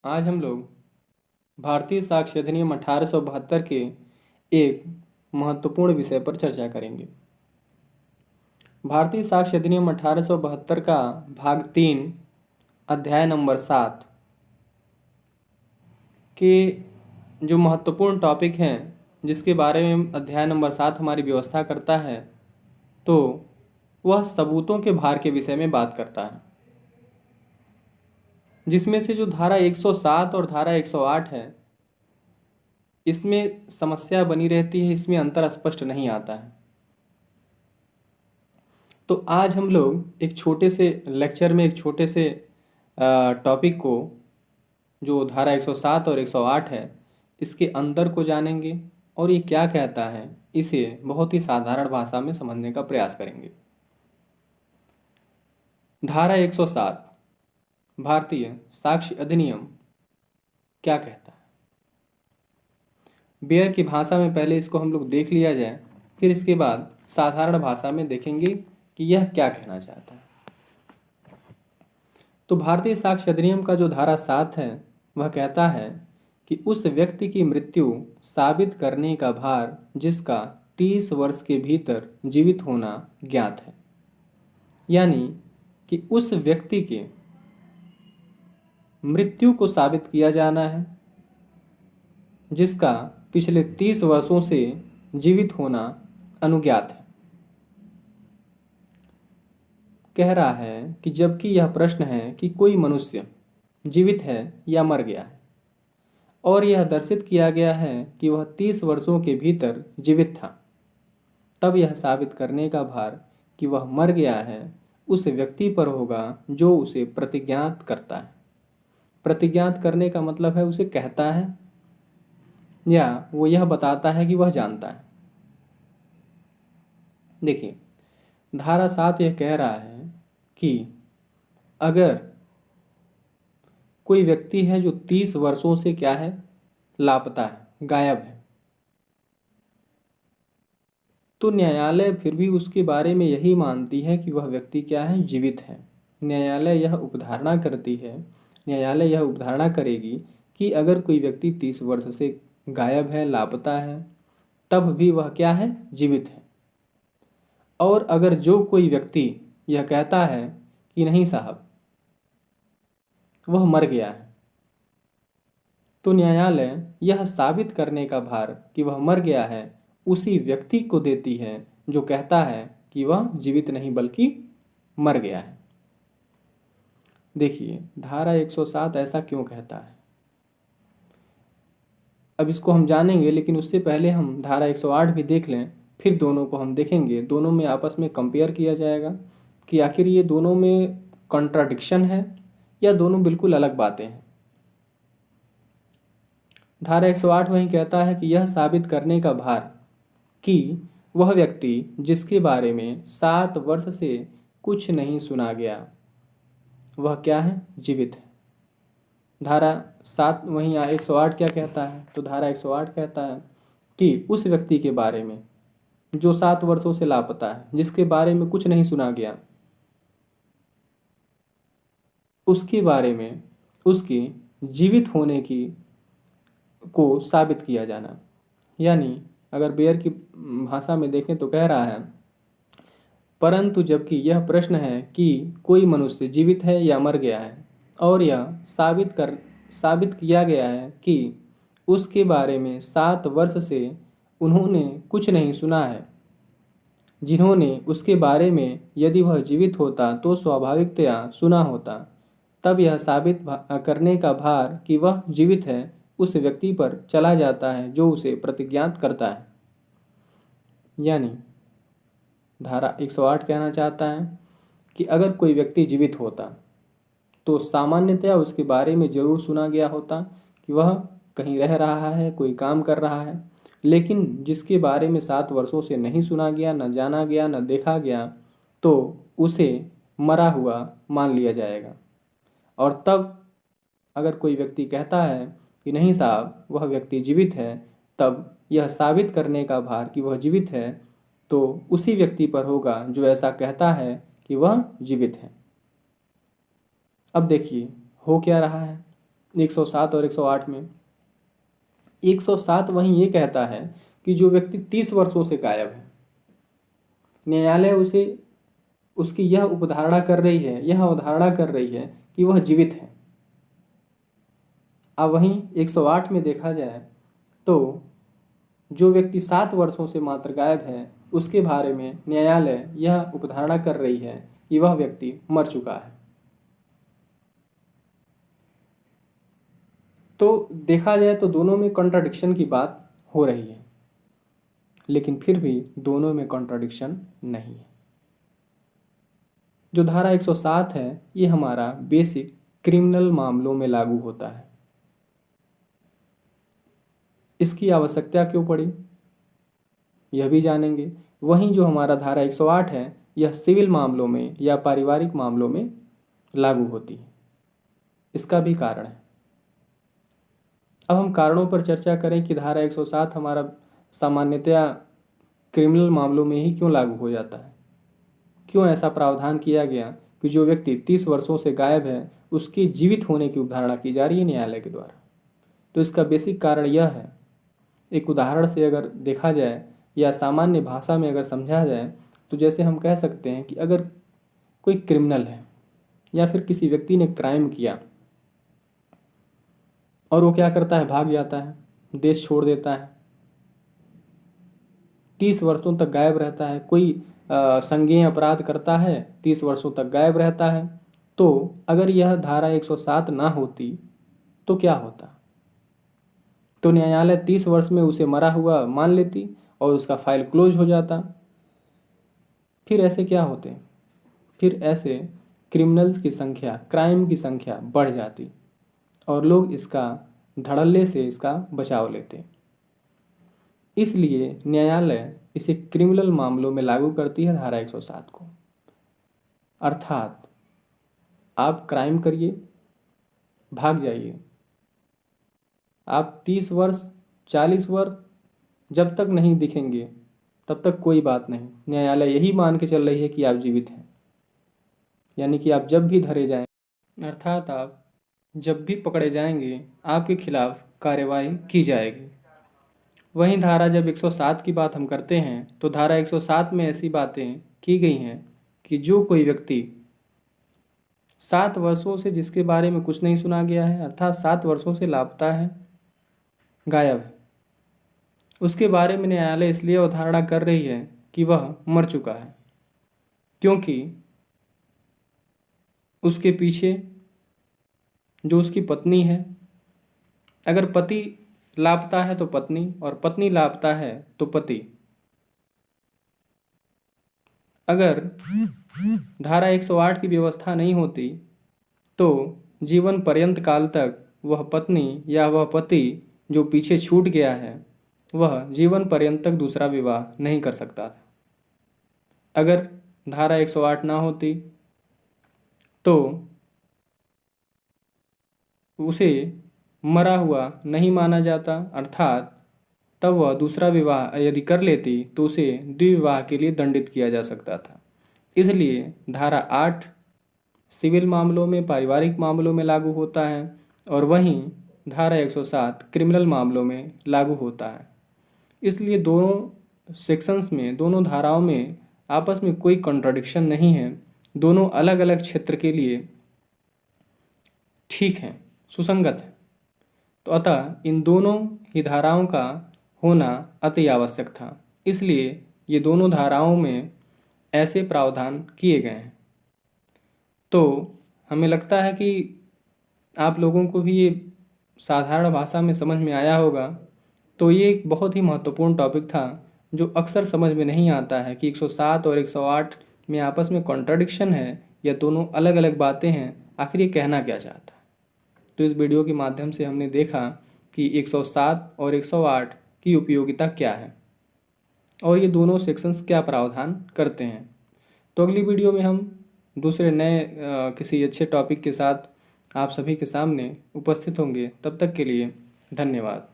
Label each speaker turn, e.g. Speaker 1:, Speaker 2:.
Speaker 1: आज हम लोग भारतीय साक्ष्य अधिनियम 1872 के एक महत्वपूर्ण विषय पर चर्चा करेंगे। भारतीय साक्ष्य अधिनियम 1872 का भाग 3 अध्याय नंबर 7 के जो महत्वपूर्ण टॉपिक हैं जिसके बारे में अध्याय नंबर 7 हमारी व्यवस्था करता है, तो वह सबूतों के भार के विषय में बात करता है, जिसमें से जो धारा 107 और धारा 108 है, इसमें समस्या बनी रहती है, इसमें अंतर स्पष्ट नहीं आता है। तो आज हम लोग एक छोटे से लेक्चर में एक छोटे से टॉपिक को, जो धारा 107 और 108 है, इसके अंदर को जानेंगे और ये क्या कहता है, इसे बहुत ही साधारण भाषा में समझने का प्रयास करेंगे। धारा 107 भारतीय साक्ष्य अधिनियम क्या कहता है? बेयर की भाषा में पहले इसको हम लोग देख लिया जाए, फिर इसके बाद साधारण भाषा में देखेंगे कि यह क्या कहना चाहता है। तो भारतीय साक्ष्य अधिनियम का जो धारा 7 है, वह कहता है कि उस व्यक्ति की मृत्यु साबित करने का भार जिसका 30 वर्ष के भीतर जीवित होना ज्ञात है। यानी कि उस व्यक्ति के मृत्यु को साबित किया जाना है जिसका पिछले 30 वर्षों से जीवित होना अनुज्ञात है। कह रहा है कि जबकि यह प्रश्न है कि कोई मनुष्य जीवित है या मर गया है, और यह दर्शित किया गया है कि वह 30 वर्षों के भीतर जीवित था, तब यह साबित करने का भार कि वह मर गया है उस व्यक्ति पर होगा जो उसे प्रतिज्ञात करता है। प्रतिज्ञात करने का मतलब है उसे कहता है या वो यह बताता है कि वह जानता है। देखिए, धारा 7 यह कह रहा है कि अगर कोई व्यक्ति है जो 30 वर्षों से क्या है, लापता है, गायब है, तो न्यायालय फिर भी उसके बारे में यही मानती है कि वह व्यक्ति क्या है, जीवित है। न्यायालय यह उपधारणा करती है, न्यायालय यह उपधारणा करेगी कि अगर कोई व्यक्ति 30 वर्ष से गायब है, लापता है, तब भी वह क्या है, जीवित है। और अगर जो कोई व्यक्ति यह कहता है कि नहीं साहब वह मर गया है, तो न्यायालय यह साबित करने का भार कि वह मर गया है उसी व्यक्ति को देती है जो कहता है कि वह जीवित नहीं बल्कि मर गया है। देखिए, धारा 107 ऐसा क्यों कहता है, अब इसको हम जानेंगे, लेकिन उससे पहले हम धारा 108 भी देख लें, फिर दोनों को हम देखेंगे। दोनों में आपस में कंपेयर किया जाएगा कि आखिर ये दोनों में कॉन्ट्राडिक्शन है या दोनों बिल्कुल अलग बातें हैं। धारा 108 वही कहता है कि यह साबित करने का भार कि वह व्यक्ति जिसके बारे में 7 वर्ष से कुछ नहीं सुना गया, वह क्या है, जीवित है। धारा 7 वहीं 108 क्या कहता है, तो धारा 108 कहता है कि उस व्यक्ति के बारे में जो 7 वर्षों से लापता है, जिसके बारे में कुछ नहीं सुना गया, उसके बारे में उसके जीवित होने की को साबित किया जाना। यानी अगर बेयर की भाषा में देखें तो कह रहा है, परंतु जबकि यह प्रश्न है कि कोई मनुष्य जीवित है या मर गया है, और यह साबित किया गया है कि उसके बारे में 7 वर्ष से उन्होंने कुछ नहीं सुना है, जिन्होंने उसके बारे में यदि वह जीवित होता तो स्वाभाविकतया सुना होता, तब यह साबित करने का भार कि वह जीवित है उस व्यक्ति पर चला जाता है जो उसे प्रतिज्ञात करता है। यानी धारा 108 कहना चाहता है कि अगर कोई व्यक्ति जीवित होता तो सामान्यतया उसके बारे में जरूर सुना गया होता कि वह कहीं रह रहा है, कोई काम कर रहा है, लेकिन जिसके बारे में 7 वर्षों से नहीं सुना गया, न जाना गया, न देखा गया, तो उसे मरा हुआ मान लिया जाएगा। और तब अगर कोई व्यक्ति कहता है कि नहीं साहब वह व्यक्ति जीवित है, तब यह साबित करने का भार कि वह जीवित है तो उसी व्यक्ति पर होगा जो ऐसा कहता है कि वह जीवित है। अब देखिए हो क्या रहा है, 107 और 108 में। 107 वहीं ये कहता है कि जो व्यक्ति 30 वर्षों से गायब है, न्यायालय उसे उसकी यह अवधारणा कर रही है कि वह जीवित है। अब वहीं 108 में देखा जाए तो जो व्यक्ति 7 वर्षों से मात्र गायब है, उसके बारे में न्यायालय यह अवधारणा कर रही है कि वह व्यक्ति मर चुका है। तो देखा जाए तो दोनों में कॉन्ट्राडिक्शन की बात हो रही है, लेकिन फिर भी दोनों में कॉन्ट्राडिक्शन नहीं है। जो धारा 107 है ये हमारा बेसिक क्रिमिनल मामलों में लागू होता है। इसकी आवश्यकता क्यों पड़ी यह भी जानेंगे। वहीं जो हमारा धारा 108 है यह सिविल मामलों में या पारिवारिक मामलों में लागू होती है। इसका भी कारण है। अब हम कारणों पर चर्चा करें कि धारा 107 हमारा सामान्यतया क्रिमिनल मामलों में ही क्यों लागू हो जाता है। क्यों ऐसा प्रावधान किया गया कि जो व्यक्ति 30 वर्षों से गायब है उसकी जीवित होने की अवधारणा की जा रही है न्यायालय के द्वारा। तो इसका बेसिक कारण यह है। एक उदाहरण से अगर देखा जाए या सामान्य भाषा में अगर समझा जाए तो जैसे हम कह सकते हैं कि अगर कोई क्रिमिनल है या फिर किसी व्यक्ति ने क्राइम किया और वो क्या करता है, भाग जाता है, देश छोड़ देता है, 30 वर्षों तक गायब रहता है। कोई संज्ञेय अपराध करता है, 30 वर्षों तक गायब रहता है। तो अगर यह धारा 107 ना होती तो क्या होता? तो न्यायालय 30 वर्ष में उसे मरा हुआ मान लेती और उसका फाइल क्लोज हो जाता। फिर ऐसे क्या होते? फिर ऐसे क्रिमिनल्स की संख्या, क्राइम की संख्या बढ़ जाती और लोग इसका धड़ल्ले से इसका बचाव लेते। इसलिए न्यायालय इसे क्रिमिनल मामलों में लागू करती है धारा 107 को। अर्थात आप क्राइम करिए, भाग जाइए, आप 30 वर्ष 40 वर्ष जब तक नहीं दिखेंगे तब तक कोई बात नहीं। न्यायालय यही मान के चल रही है कि आप जीवित हैं, यानी कि आप जब भी धरे जाएं, अर्थात आप जब भी पकड़े जाएंगे आपके खिलाफ कार्यवाही की जाएगी। वहीं धारा जब 107 की बात हम करते हैं तो धारा 107 में ऐसी बातें की गई हैं कि जो कोई व्यक्ति 7 वर्षों से जिसके बारे में कुछ नहीं सुना गया है, अर्थात 7 वर्षों से लापता है, गायब है, उसके बारे में न्यायालय इसलिए अवधारणा कर रही है कि वह मर चुका है, क्योंकि उसके पीछे जो उसकी पत्नी है, अगर पति लापता है तो पत्नी, और पत्नी लापता है तो पति। अगर धारा 108 की व्यवस्था नहीं होती तो जीवन पर्यंत काल तक वह पत्नी या वह पति जो पीछे छूट गया है वह जीवन पर्यंत तक दूसरा विवाह नहीं कर सकता था। अगर धारा 108 ना होती तो उसे मरा हुआ नहीं माना जाता, अर्थात तब वह दूसरा विवाह यदि कर लेती तो उसे द्विविवाह के लिए दंडित किया जा सकता था। इसलिए धारा 8 सिविल मामलों में, पारिवारिक मामलों में लागू होता है और वहीं धारा 107 क्रिमिनल मामलों में लागू होता है। इसलिए दोनों सेक्शंस में, दोनों धाराओं में आपस में कोई कॉन्ट्राडिक्शन नहीं है। दोनों अलग अलग क्षेत्र के लिए ठीक हैं, सुसंगत है। तो अतः इन दोनों ही धाराओं का होना अति आवश्यक था। इसलिए ये दोनों धाराओं में ऐसे प्रावधान किए गए हैं। तो हमें लगता है कि आप लोगों को भी ये साधारण भाषा में समझ में आया होगा। तो ये एक बहुत ही महत्वपूर्ण टॉपिक था जो अक्सर समझ में नहीं आता है कि 107 और 108 में आपस में कॉन्ट्राडिक्शन है या दोनों अलग अलग बातें हैं, आखिर ये कहना क्या चाहता है। तो इस वीडियो के माध्यम से हमने देखा कि 107 और 108 की उपयोगिता क्या है और ये दोनों सेक्शंस क्या प्रावधान करते हैं। तो अगली वीडियो में हम दूसरे नए किसी अच्छे टॉपिक के साथ आप सभी के सामने उपस्थित होंगे। तब तक के लिए धन्यवाद।